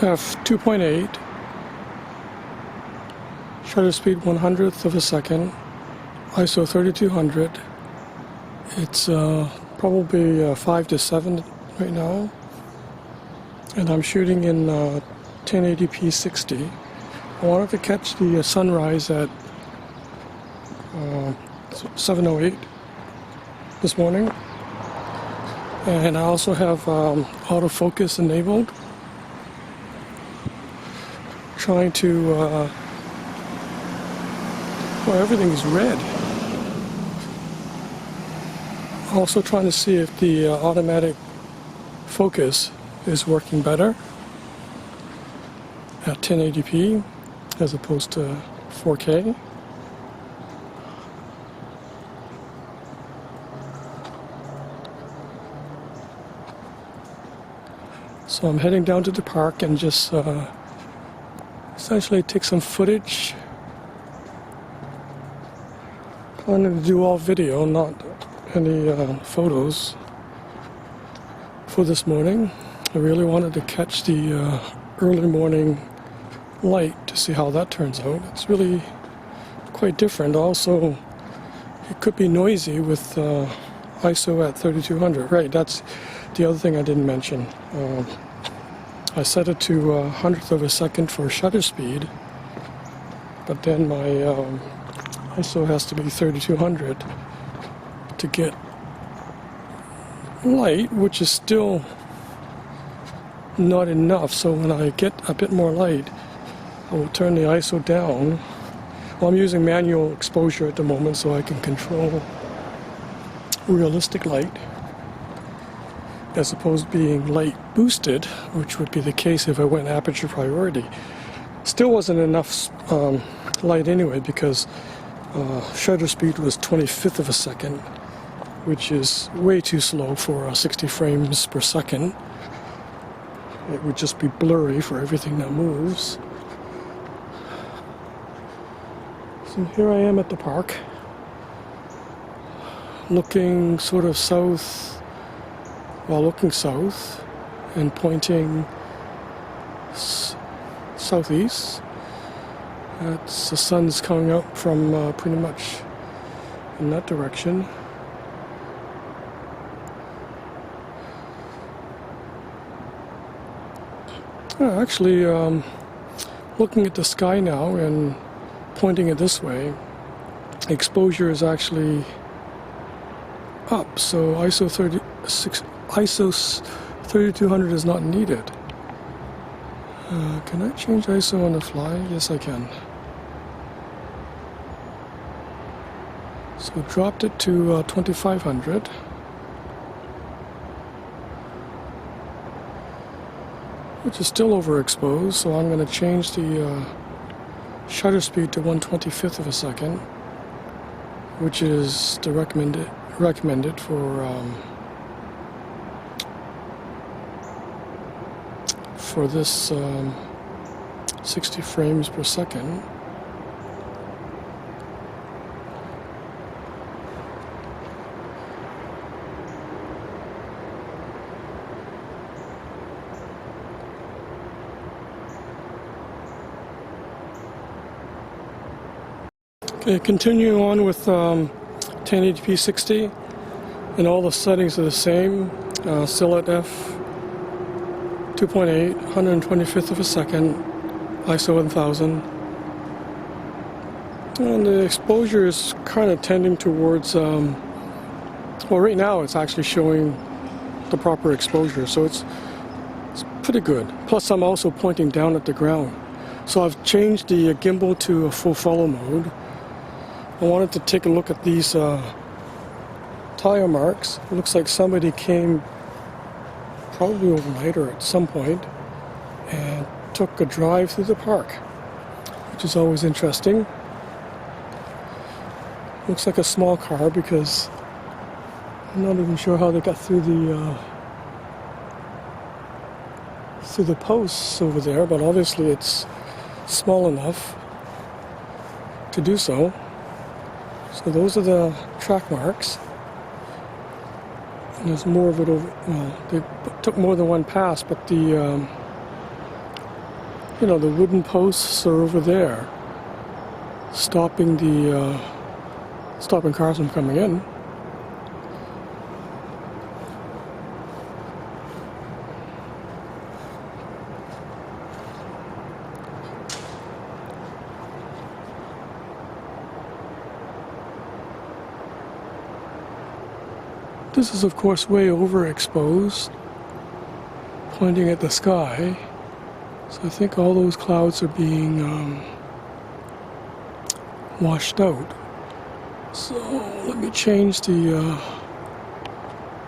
f2.8, shutter speed 1/100th of a second, ISO 3200. It's probably 5 to 7 right now, and I'm shooting in 1080p 60. I wanted to catch the sunrise at 7:08 this morning, and I also have autofocus enabled, trying to well, everything is red. Also trying to see if the automatic focus is working better at 1080p as opposed to 4K. So I'm heading down to the park and just essentially take some footage. Planning to do all video, not any photos for this morning. I really wanted to catch the early morning light to see how that turns out. It's really quite different. Also, it could be noisy with ISO at 3200. Right, that's the other thing I didn't mention. I set it to 100th of a second for shutter speed, but then my ISO has to be 3200 to get light, which is still not enough. So when I get a bit more light, I will turn the ISO down. Well, I'm using manual exposure at the moment so I can control realistic light as opposed to being light boosted, which would be the case if I went aperture priority. Still wasn't enough light anyway, because shutter speed was 25th of a second, which is way too slow for 60 frames per second. It would just be blurry for everything that moves. So here I am at the park, looking sort of south, while looking south and pointing southeast. The sun's coming up from pretty much in that direction. Actually, looking at the sky now and pointing it this way, exposure is actually up, so ISO 3200 is not needed. Can I change ISO on the fly? Yes, I can. So dropped it to 2500. Which is still overexposed, so I'm going to change the shutter speed to 1/25th of a second, which is the recommended for this 60 frames per second. Okay, continuing on with 1080p 60, and all the settings are the same. Still at f2.8, 125th of a second, ISO 1000. And the exposure is kind of tending towards, well, right now it's actually showing the proper exposure, so it's pretty good. Plus I'm also pointing down at the ground. So I've changed the gimbal to a full follow mode. I wanted to take a look at these tire marks. It looks like somebody came probably overnight or at some point and took a drive through the park, which is always interesting. Looks like a small car because I'm not even sure how they got through the posts over there, but obviously it's small enough to do so. So those are the track marks. And there's more of it over, well, they took more than one pass, but the the wooden posts are over there, stopping cars from coming in. This is, of course, way overexposed, pointing at the sky. So I think all those clouds are being washed out. So let me change the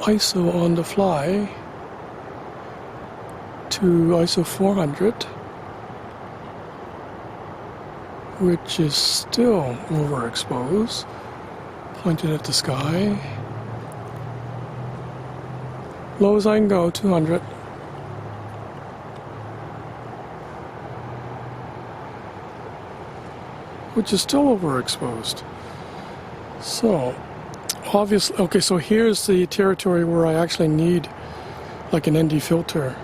ISO on the fly to ISO 400, which is still overexposed, pointed at the sky. Low as I can go, 200. Which is still overexposed. So, obviously, okay, so here's the territory where I actually need like an ND filter,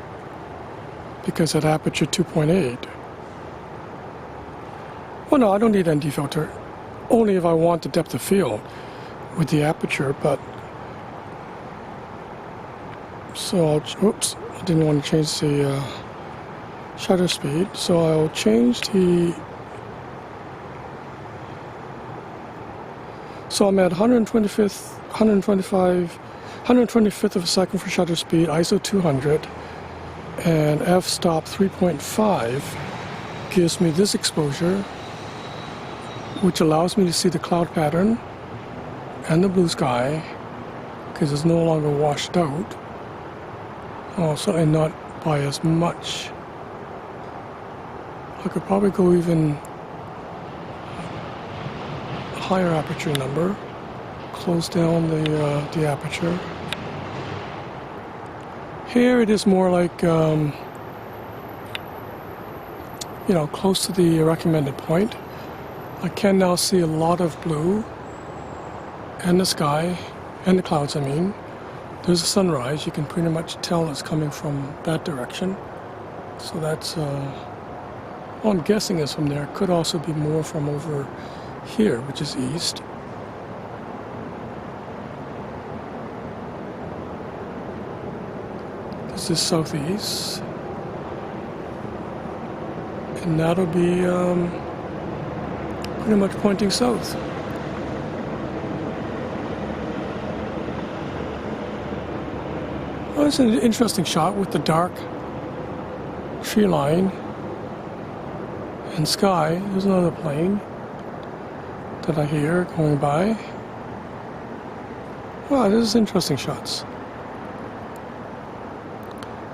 because at aperture 2.8. Well, no, I don't need ND filter, only if I want the depth of field with the aperture, but so oops, I didn't want to change the shutter speed, so I'll change the. So I'm at 125th of a second for shutter speed, ISO 200, and f-stop 3.5 gives me this exposure, which allows me to see the cloud pattern and the blue sky, because it's no longer washed out. Also, and not by as much. I could probably go even higher aperture number, close down the aperture. Here it is more like, close to the recommended point. I can now see a lot of blue, and the sky, and the clouds, I mean. There's a sunrise. You can pretty much tell it's coming from that direction. So that's, well, I'm guessing it's from there. Could also be more from over here, which is east. This is southeast. And that'll be pretty much pointing south. Well, it's an interesting shot with the dark tree line and sky. There's another plane that I hear going by. Wow, this is interesting shots.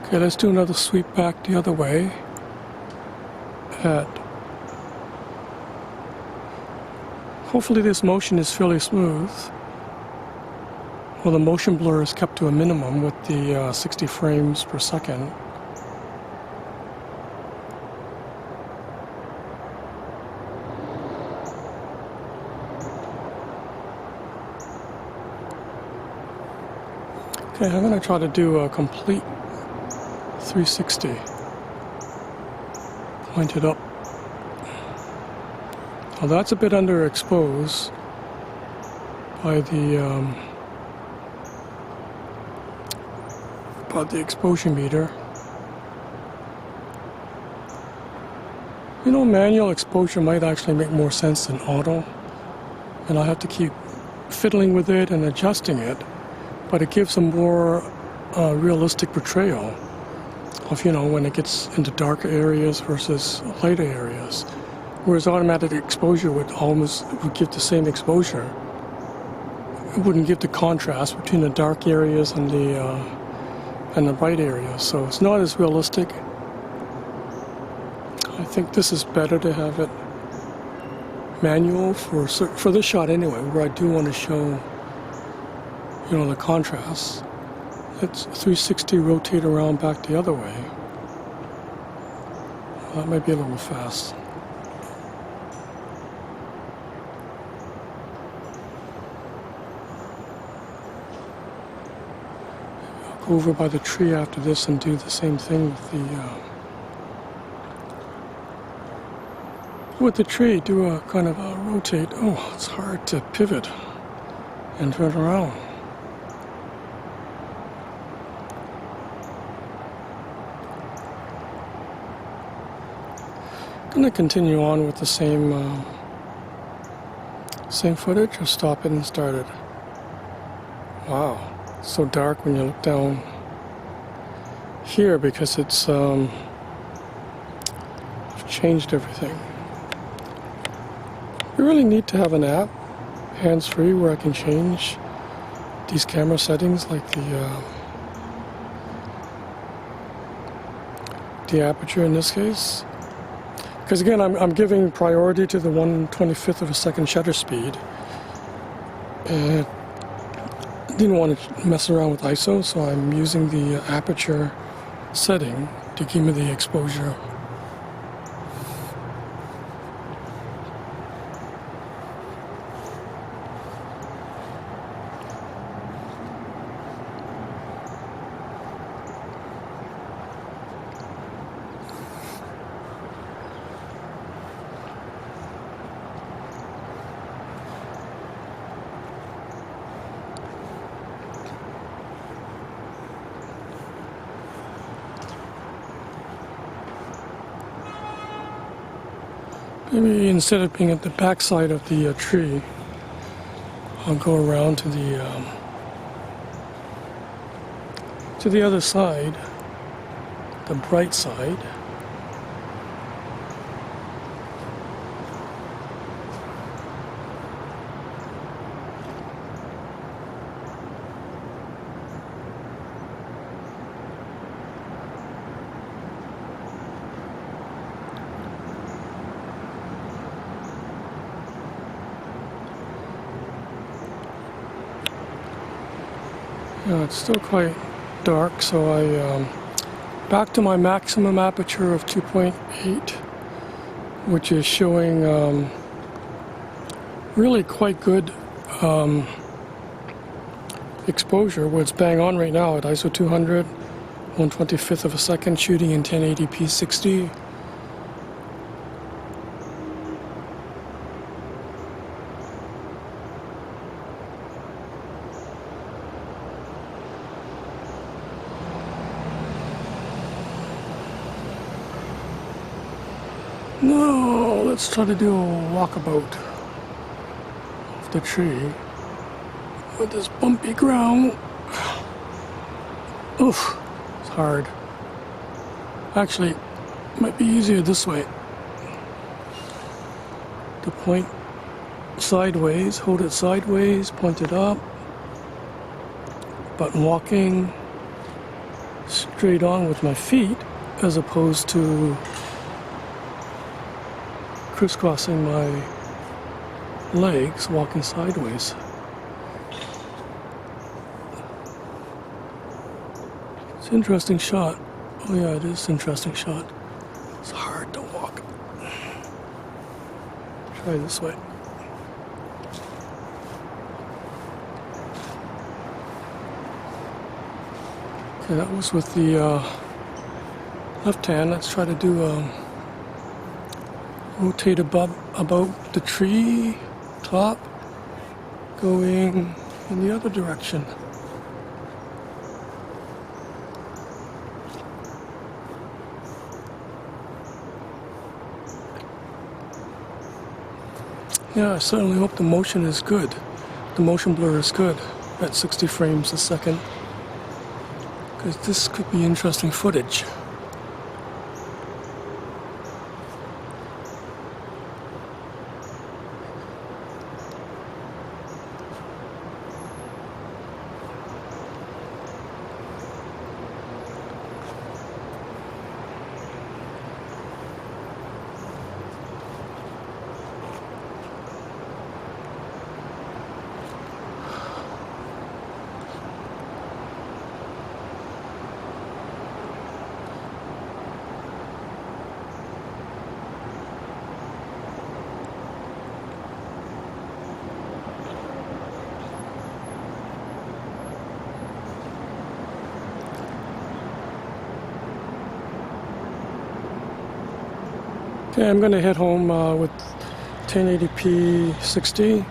Okay, let's do another sweep back the other way at. Hopefully this motion is fairly smooth. Well, the motion blur is kept to a minimum with the 60 frames per second. Okay, I'm going to try to do a complete 360. Pointed up. Well, that's a bit underexposed by the exposure meter. Manual exposure might actually make more sense than auto, and I'll have to keep fiddling with it and adjusting it, but it gives a more realistic portrayal of, when it gets into darker areas versus lighter areas. Whereas automatic exposure would give the same exposure. It wouldn't give the contrast between the dark areas and the bright areas, so it's not as realistic. I think this is better to have it manual for this shot anyway, where I do want to show, the contrast. It's 360 rotate around back the other way. Well, that might be a little fast. Over by the tree after this and do the same thing with with the tree, do a kind of a rotate. Oh, it's hard to pivot and turn around. Gonna continue on with the same footage, or stop it and start it. Wow, it's so dark when you look down here because it's changed everything. You really need to have an app, hands-free, where I can change these camera settings, like the aperture in this case. Because again, I'm giving priority to the 1/25th of a second shutter speed, and didn't want to mess around with ISO, so I'm using the aperture setting to give me the exposure. Maybe instead of being at the back side of the tree, I'll go around to the other side, the bright side. Yeah, it's still quite dark, so I back to my maximum aperture of 2.8, which is showing really quite good exposure, where it's bang on right now at ISO 200, 1/25th of a second, shooting in 1080p 60. No, let's try to do a walkabout of the tree with this bumpy ground. Oof, it's hard. Actually, it might be easier this way. To point sideways, hold it sideways, point it up, but walking straight on with my feet as opposed to crisscrossing my legs, walking sideways. It's an interesting shot. Oh yeah, it is an interesting shot. It's hard to walk. Try this way. Okay, that was with the left hand. Let's try to do rotate about the tree top, going in the other direction. Yeah, I certainly hope the motion is good. The motion blur is good at 60 frames a second, because this could be interesting footage. Okay, I'm going to head home with 1080p 60.